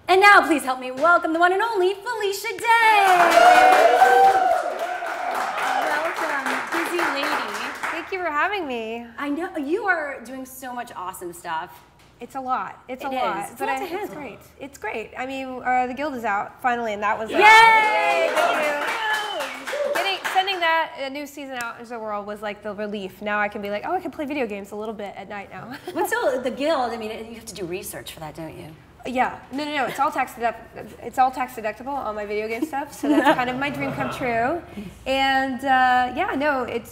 And now please help me welcome the one and only Felicia Day. Welcome, busy lady. Thank you for having me. I know, you are doing so much awesome stuff. It's a lot. It's a lot. It's a lot to handle. It's great. It's great. I mean, the Guild is out finally, and that was Yay! Thank you. Sending that a new season out into the world was like the relief. Now I can be like, oh, I can play video games a little bit at night now. But still, the Guild, I mean, you have to do research for that, don't you? Yeah, no. It's all tax deductible, all my video game stuff. So that's kind of my dream come true. And yeah, no, it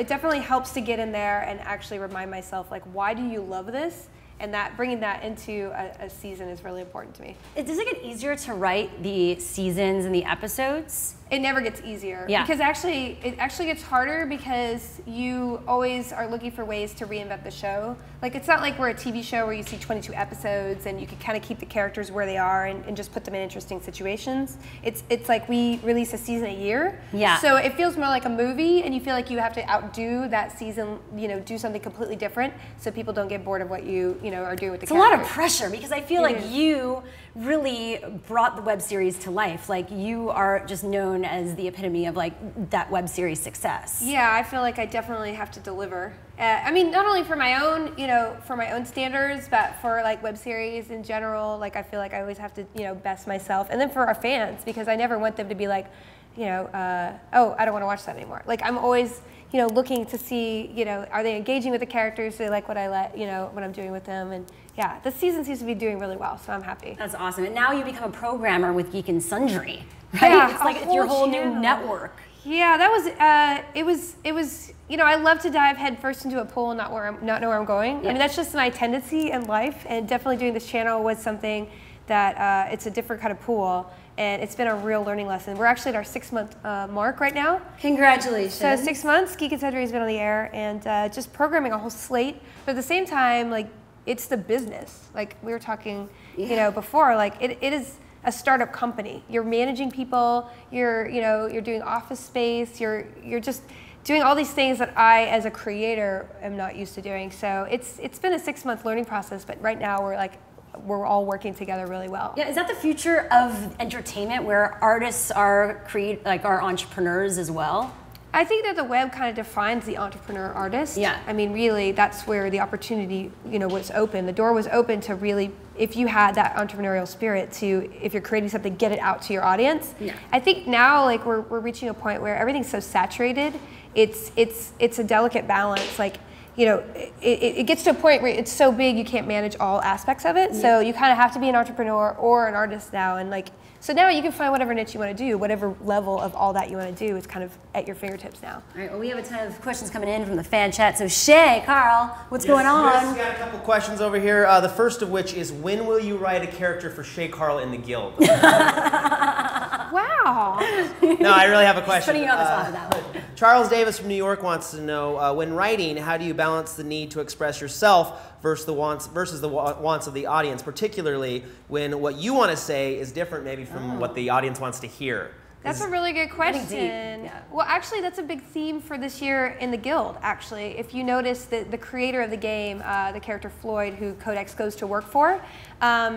definitely helps to get in there and actually remind myself, like, why do you love this? And that bringing that into a season is really important to me. Does it get easier to write the seasons and the episodes? It never gets easier. Yeah. Because it actually gets harder because you always are looking for ways to reinvent the show. Like, it's not like we're a TV show where you see 22 episodes and you can kind of keep the characters where they are and just put them in interesting situations. It's like we release a season a year. Yeah. So it feels more like a movie, and you feel like you have to outdo that season, you know, do something completely different so people don't get bored of what you are doing with the characters. It's a lot of pressure because I feel like you really brought the web series to life. Like, you are just known as the epitome of like that web series success. Yeah, I feel like I definitely have to deliver. I mean, not only for my own, for my own standards, but for like web series in general. Like, I feel like I always have to, best myself, and then for our fans, because I never want them to be like, oh, I don't want to watch that anymore. Like, I'm always, looking to see, are they engaging with the characters? Do they like what what I'm doing with them? And yeah, the season seems to be doing really well, so I'm happy. That's awesome. And now you become a programmer with Geek and Sundry, right? Yeah, it's like it's your whole new network. Yeah, that was, it was, I love to dive head first into a pool and not know where I'm going. Yeah. I mean, that's just my tendency in life, and definitely doing this channel was something that, it's a different kind of pool, and it's been a real learning lesson. We're actually at our 6-month mark right now. Congratulations. So 6 months, Geek and Sundry has been on the air, and just programming a whole slate, but at the same time, like, it's the business. Like we were talking, before, like it is a startup company. You're managing people, you're doing office space, you're just doing all these things that I, as a creator, am not used to doing. So it's been a 6-month learning process, but right now we're all working together really well. Yeah, is that the future of entertainment, where artists are are entrepreneurs as well? I think that the web kind of defines the entrepreneur artist. Yeah. I mean, really, that's where the opportunity, was open. The door was open to really, if you had that entrepreneurial spirit to, if you're creating something, get it out to your audience. Yeah. I think now, like, we're reaching a point where everything's so saturated. It's a delicate balance. Like, it gets to a point where it's so big you can't manage all aspects of it. Yeah. So you kind of have to be an entrepreneur or an artist now, and like. So now you can find whatever niche you want to do, whatever level of all that you want to do is kind of at your fingertips now. All right, well, we have a ton of questions coming in from the fan chat. So Shay, Carl, what's going on? Yes, we got a couple questions over here. The first of which is, when will you write a character for Shay Carl in the Guild? Wow. No, I really have a question. Putting you on the spot with that one. Charles Davis from New York wants to know, when writing, how do you balance the need to express yourself versus the wants of the audience, particularly when what you want to say is different maybe from what the audience wants to hear? That's a really good question. Yeah. Well, actually, that's a big theme for this year in the Guild, actually. If you notice that the creator of the game, the character Floyd, who Codex goes to work for,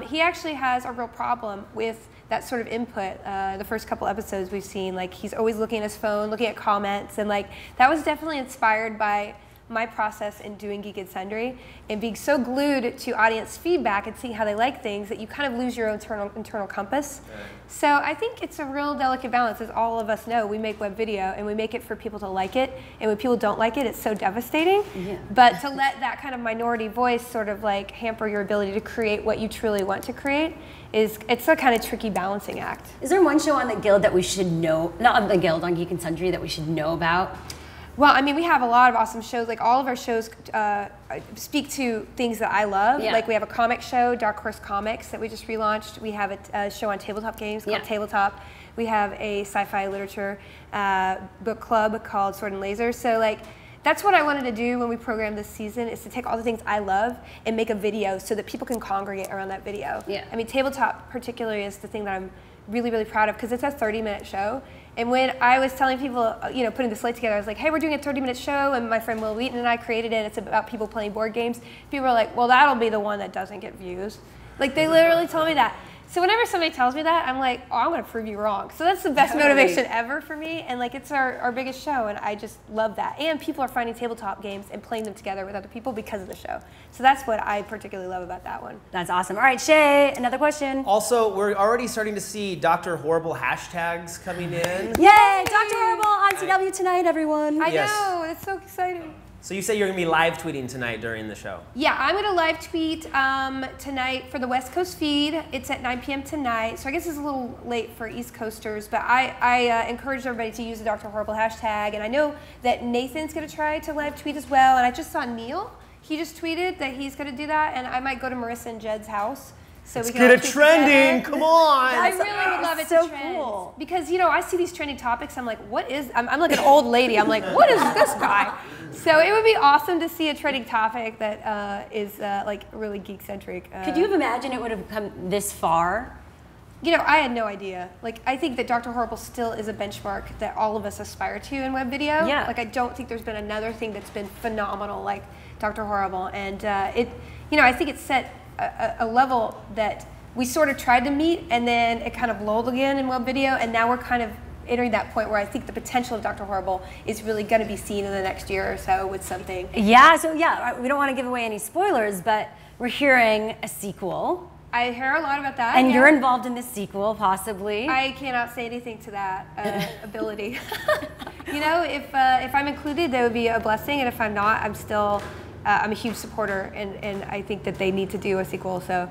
he actually has a real problem with that sort of input. The first couple episodes we've seen, like, he's always looking at his phone, looking at comments, and like that was definitely inspired by my process in doing Geek and Sundry and being so glued to audience feedback and seeing how they like things that you kind of lose your own internal compass. Right. So I think it's a real delicate balance. As all of us know, we make web video and we make it for people to like it, and when people don't like it, it's so devastating. Yeah. But to let that kind of minority voice sort of like hamper your ability to create what you truly want to create it's a kind of tricky balancing act. Is there one show on the Guild that we should know, not on the Guild, on Geek and Sundry, that we should know about? Well, I mean, we have a lot of awesome shows. Like, all of our shows speak to things that I love. Yeah. Like, we have a comic show, Dark Horse Comics, that we just relaunched. We have a show on tabletop games called Tabletop. We have a sci-fi literature book club called Sword and Laser. So, like, that's what I wanted to do when we programmed this season, is to take all the things I love and make a video so that people can congregate around that video. Yeah. I mean, Tabletop particularly is the thing that I'm really, really proud of, because it's a 30-minute show. And when I was telling people, putting the slate together, I was like, hey, we're doing a 30-minute show, and my friend Will Wheaton and I created it. It's about people playing board games. People are like, well, that'll be the one that doesn't get views. Like, they literally told me that. So whenever somebody tells me that, I'm like, oh, I'm gonna prove you wrong. So that's the best motivation ever for me, and like it's our biggest show, and I just love that. And people are finding tabletop games and playing them together with other people because of the show. So that's what I particularly love about that one. That's awesome. All right, Shay, another question. Also, we're already starting to see Dr. Horrible hashtags coming in. Yay, Dr. Horrible on CW tonight, everyone. I know, it's so exciting. So you say you're going to be live tweeting tonight during the show? Yeah, I'm going to live tweet tonight for the West Coast feed. It's at 9 p.m. tonight, so I guess it's a little late for East Coasters, but I encourage everybody to use the Dr. Horrible hashtag, and I know that Nathan's going to try to live tweet as well, and I just saw Neil. He just tweeted that he's going to do that, and I might go to Marissa and Jed's house. So let's get it trending, come on! I really would love it so to trend. Cool. Because, you know, I see these trending topics, I'm like, what is, I'm like an old lady, I'm like, what is this guy? So it would be awesome to see a trending topic that is like really geek-centric. Could you have imagined it would have come this far? You know, I had no idea. Like, I think that Dr. Horrible still is a benchmark that all of us aspire to in web video. Yeah. Like, I don't think there's been another thing that's been phenomenal like Dr. Horrible. And you know, I think it set a level that we sort of tried to meet, and then it kind of lulled again in web video, and now we're kind of entering that point where I think the potential of Dr. Horrible is really going to be seen in the next year or so with something. Yeah, so yeah, we don't want to give away any spoilers, but we're hearing a sequel. I hear a lot about that. And you're involved in this sequel, possibly. I cannot say anything to that ability. You know, if I'm included, that would be a blessing, and if I'm not, I'm still, I'm a huge supporter, and I think that they need to do a sequel, so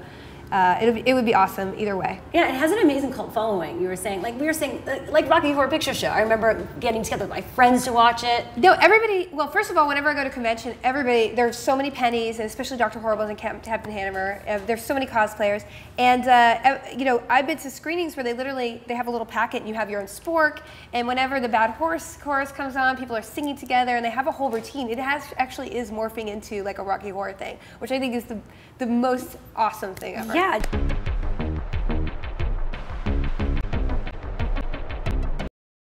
it would be awesome either way. Yeah, it has an amazing cult following. You were saying, like we were saying, like Rocky Horror Picture Show. I remember getting together with my friends to watch it. No, everybody. Well, first of all, whenever I go to convention, everybody. There's so many pennies, and especially Dr. Horrible and Captain Hanover. There's so many cosplayers, and you know, I've been to screenings where they have a little packet, and you have your own spork. And whenever the Bad Horse chorus comes on, people are singing together, and they have a whole routine. It actually is morphing into like a Rocky Horror thing, which I think is the most awesome thing ever. Yeah.